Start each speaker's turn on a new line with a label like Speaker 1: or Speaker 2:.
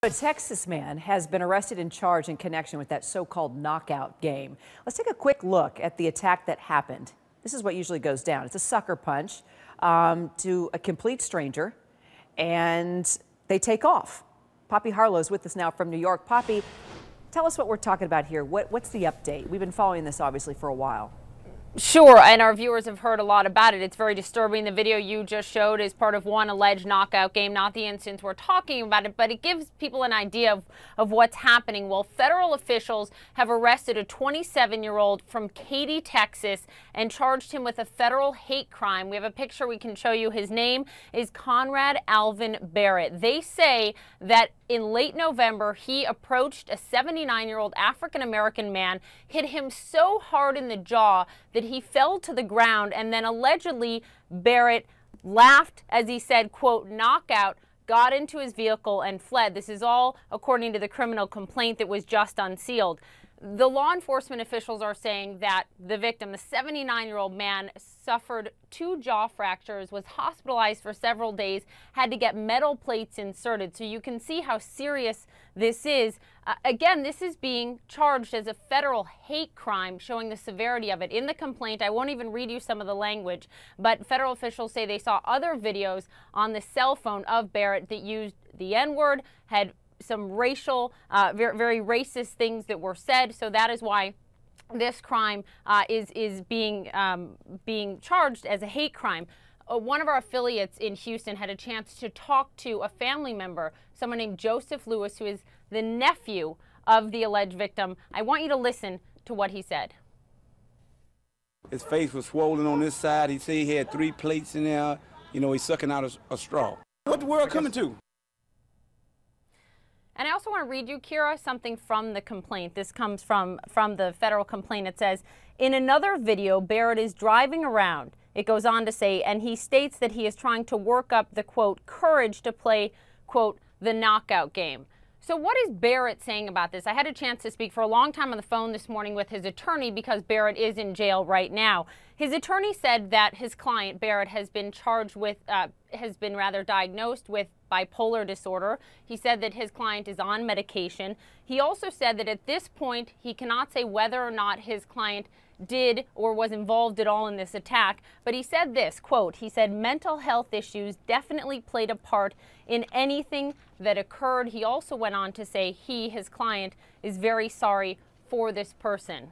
Speaker 1: A Texas man has been arrested and charged in connection with that so-called knockout game. Let's take a quick look at the attack that happened. This is what usually goes down. It's a sucker punch to a complete stranger, and they take off. Poppy Harlow is with us now from New York. Poppy, tell us what we're talking about here. What's the update? We've been following this obviously for a while.
Speaker 2: Sure, and our viewers have heard a lot about it. It's very disturbing. The video you just showed is part of one alleged knockout game, not the instance we're talking about it, but it gives people an idea of what's happening. Well, federal officials have arrested a 27-year-old from Katy, Texas, and charged him with a federal hate crime. We have a picture we can show you. His name is Conrad Alvin Barrett. They say that in late November, he approached a 79-year-old African-American man, hit him so hard in the jaw that he fell to the ground, and then allegedly Barrett laughed as he said, quote, knockout, got into his vehicle and fled. This is all according to the criminal complaint that was just unsealed. The law enforcement officials are saying that the victim, the 79-year-old man, suffered 2 jaw fractures, was hospitalized for several days, had to get metal plates inserted. So you can see how serious this is. Again, this is being charged as a federal hate crime, showing the severity of it. In the complaint, I won't even read you some of the language, but federal officials say they saw other videos on the cell phone of Barrett that used the N-word, had some racial, very racist things that were said. So that is why this crime is being charged as a hate crime. One of our affiliates in Houston had a chance to talk to a family member, someone named Joseph Lewis, who is the nephew of the alleged victim. I want you to listen to what he said.
Speaker 3: His face was swollen on this side. He said he had 3 plates in there. You know, he's sucking out a straw. What the world coming to?
Speaker 2: And I also want to read you, Kira, something from the complaint. This comes from the federal complaint. It says, in another video, Barrett is driving around. It goes on to say, and he states that he is trying to work up the, quote, courage to play, quote, the knockout game. So what is Barrett saying about this? I had a chance to speak for a long time on the phone this morning with his attorney because Barrett is in jail right now. His attorney said that his client, Barrett, has been charged with, diagnosed with bipolar disorder. He said that his client is on medication. He also said that at this point, he cannot say whether or not his client did or was involved at all in this attack. But he said this, quote, he said mental health issues definitely played a part in anything that occurred. He also went on to say his client, is very sorry for this person.